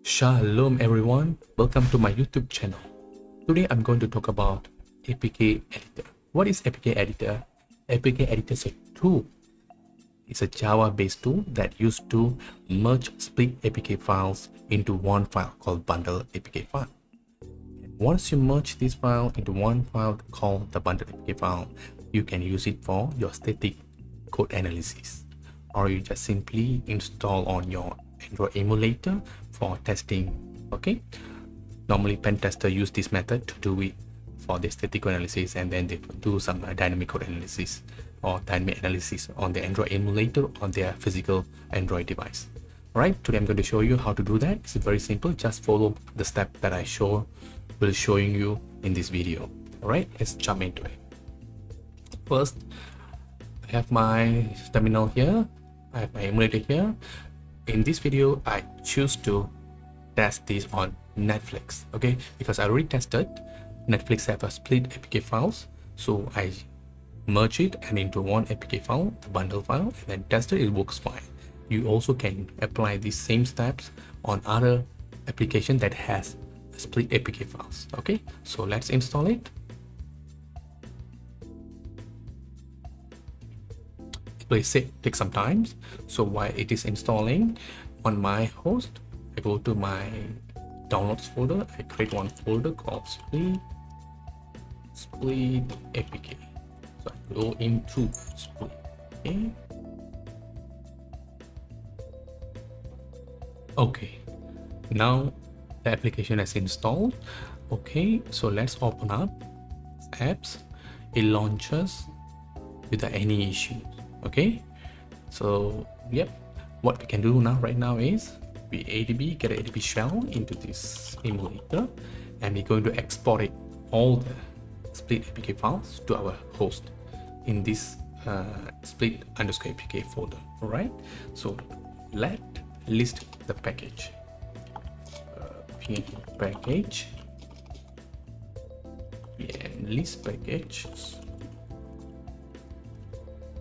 Shalom everyone, welcome to my YouTube channel. Today I'm going to talk about APK editor. What is APK editor? APK editor is a tool. It's a Java based tool that used to merge split APK files into one file called bundle APK file. Once you merge this file into one file called the bundle APK file, you can use it for your static code analysis, or you just simply install on your Android emulator for testing. Okay, normally pen tester use this method to do it for the static code analysis, and then they do some dynamic code analysis or dynamic analysis on the Android emulator on their physical Android device. Alright, today I'm going to show you how to do that. It's very simple. Just follow the step that I will showing you in this video. Alright, let's jump into it. First, I have my terminal here. I have my emulator here. In this video, I choose to test this on Netflix, okay? Because I already tested Netflix have a split APK files, so I merge it and into one APK file, the bundle file, and then tested it works fine. You also can apply these same steps on other application that has split APK files. Okay, so let's install it. Please take some time. So while it is installing on my host, I go to my downloads folder. I create one folder called split APK. So I go into split. Okay. Okay, now the application is installed. Okay, so let's open up apps. It launches without any issues. Okay, so yep, what we can do right now is we get an ADB shell into this emulator, and we're going to export it all the split APK files to our host in this split_APK folder. All right, so let's list the package. Package and list packages.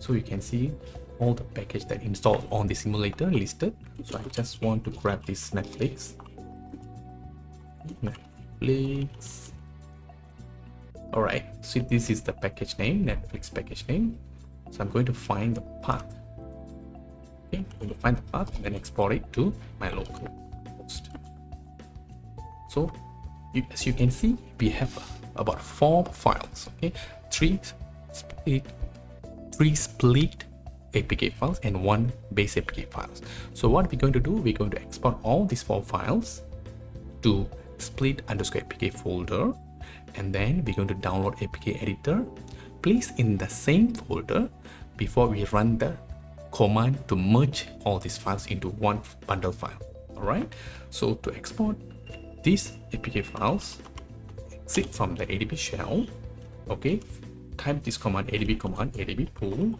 So you can see all the package that installed on the simulator listed. So I just want to grab this Netflix. All right, so this is the package name, Netflix package name. So I'm going to find the path. Okay, I'm going to find the path and then export it to my local host. So as you can see, we have about 4 files. Okay, three split APK files and 1 base APK files. So what we're going to do, we're going to export all these 4 files to split_APK folder, and then we're going to download APK editor, place in the same folder before we run the command to merge all these files into one bundle file. All right, so to export these APK files, exit from the ADB shell. Okay, type this command, adb pull, and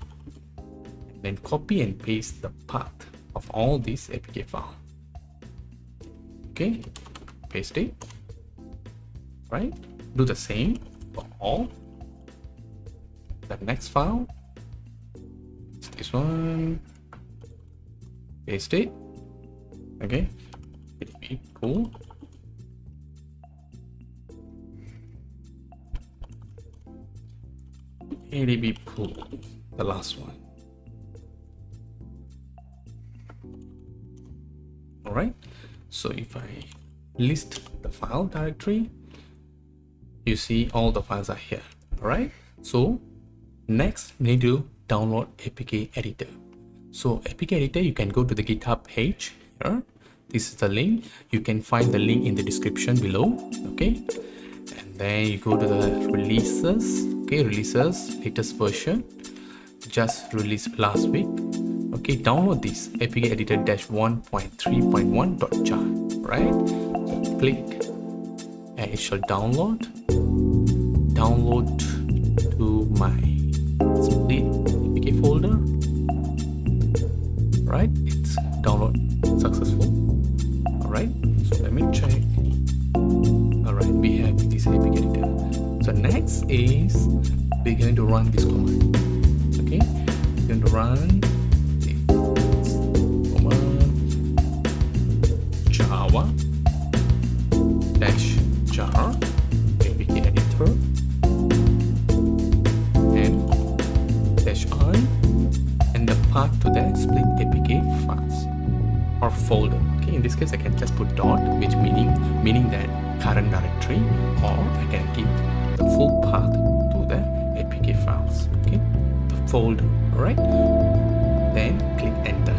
then copy and paste the path of all these APK files. Okay, paste it. Right, do the same for all. The next file, this one, paste it. Okay, adb pull. ADB pull, the last one. All right, so if I list the file directory, you see all the files are here. All right, so next we need to download APK editor. So APK editor, you can go to the GitHub page here. This is the link. You can find the link in the description below. Okay, and then you go to the releases. Okay, releases, latest version, just released last week. Okay, download this APK editor -1.3.1.jar. Right, so click and it shall download to my split APK folder. Right, it's download successful. All right, so let me check. All right, we have this APK editor. So next is we're going to run this command. Okay, we're going to run this command Java folder. Okay, in this case I can just put dot, which meaning that current directory, or I can give the full path to the APK files. Okay, the folder. All right, then click enter.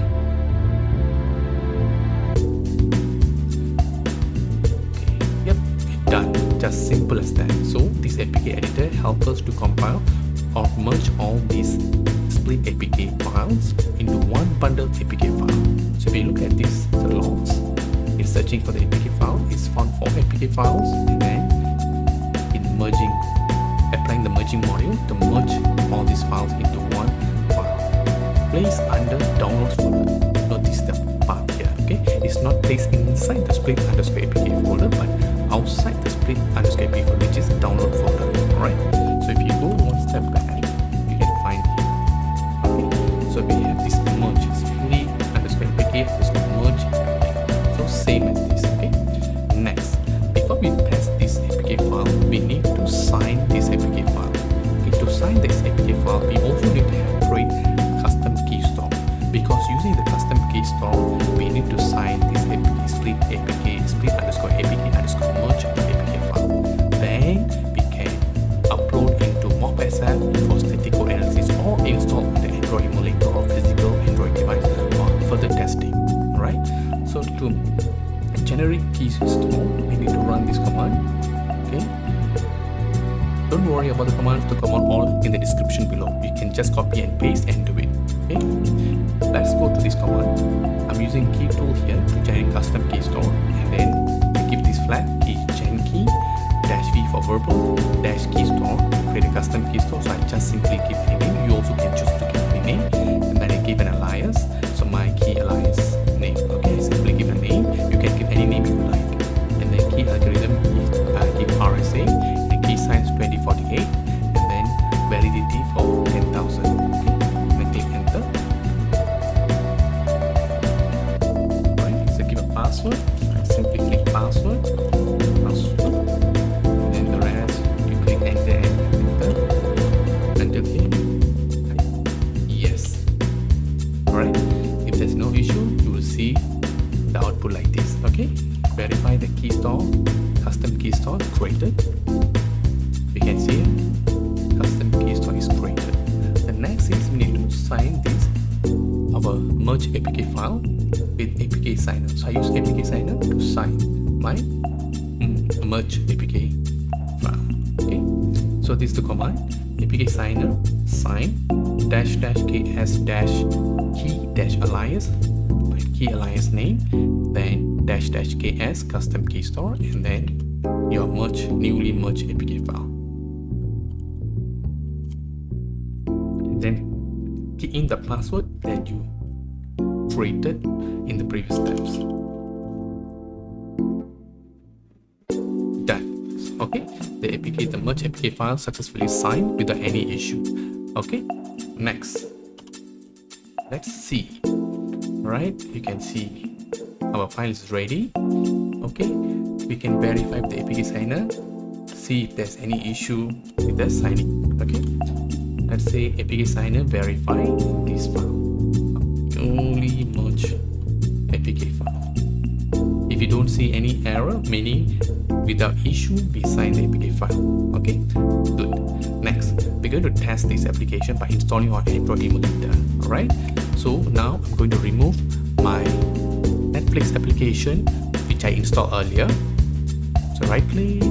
Okay, yep, we're done. Just simple as that. So this APK editor helps us to compile or merge all these split APK files into one bundled APK file. So if you look at this, the logs, it's searching for the APK file, it's found 4 APK files, and then applying the merging module to merge all these files into one file. Place under downloads folder. Notice the part here, okay? It's not placed inside the split underscore APK folder, but outside the split underscore APK folder, which is download folder. Alright? So if you go one step back, you can find here. Okay? So we have this merge split underscore APK underscore merge. So same as this, okay? Next, before we pass this APK file, we need to sign this APK file. Okay, to sign this APK file, we also need to create custom keystore, because using the custom keystore, we need to sign this split underscore APK underscore merge APK file. Then we can upload into mokpsf for statistical analysis, or install the Android Emulator or physical Android device for further testing. Alright, so to generate keystore, we need to run this command. Okay, don't worry about the commands, the command all in the description below. You can just copy and paste and do it. Okay, let's go to this command. I'm using keytool here to generate custom keystore, and then I give this flag key genkey -v for verbal -keystore to create a custom keystore. So I just simply give a name. You also can choose to give a name, and then I give an alias. So mykeyaliasname. Okay, I simply give a name. You can give any name you like, and then key algorithm give RSA, and keysize 2048, and then validity for 10,000. Okay, then click enter. Right, so give a password. I simply click password, and then the rest you click enter and enter until here. Yes. Alright. If there's no issue, you will see the output like this. Okay, verify the keystore, custom keystore created. We can see custom keystore is created. The next is we need to sign this our merge APK file with apksigner. So I use apksigner to sign my merge APK file. Okay, so this is the command apksigner sign --ks-key-alias my key-alias-name, then --ks custom keystore, and then your newly merged APK file. And then key in the password that you created in the previous steps. Done. Okay, the merge APK file successfully signed without any issue. Okay, next, let's see. Right, you can see our file is ready. Okay, we can verify the apksigner, see if there's any issue with the signing. Okay, let's say apksigner verify this file, only merge APK file. If you don't see any error, meaning without issue, we sign the APK file. Okay, good. Next, we're going to test this application by installing our Android Emulator. Alright, so now I'm going to remove my Netflix application which I installed earlier. So right click,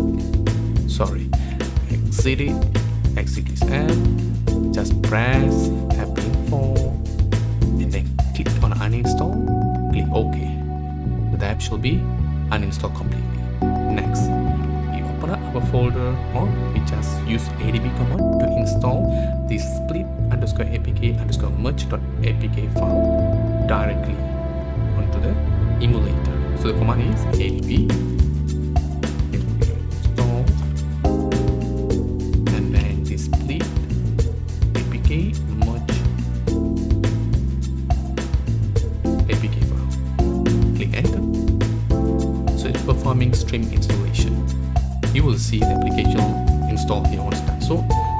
exit this app, just press app-info, and then click on uninstall, click OK. The app shall be uninstalled completely. Next, we open up our folder, or we just use adb command to install this split underscore apk underscore merge.apk file directly onto the emulator. So the command is adb install, and then this split apk merge apk file. Click enter. So it's performing stream installation. You will see the application installed here once done. So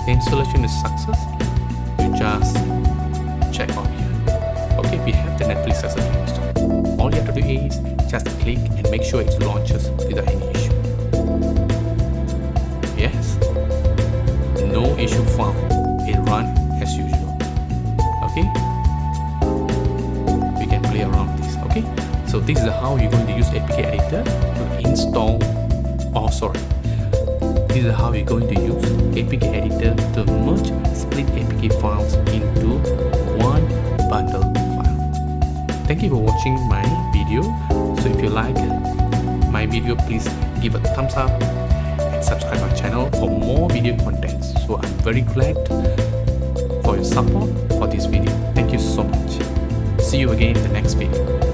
the installation is success. You just check on here. Okay, we have the Netflix successfully installed. all you have to do is just click and make sure it launches without any issue. Yes, no issue found. It runs as usual. Okay, we can play around this. Okay, so this is how you're going to use APK editor to install. This is how you're going to use APK editor to merge split APK files into one bundle file. Thank you for watching my video. So if you like my video, please give a thumbs up and subscribe my channel for more video contents. So I'm very glad for your support for this video. Thank you so much. See you again in the next video.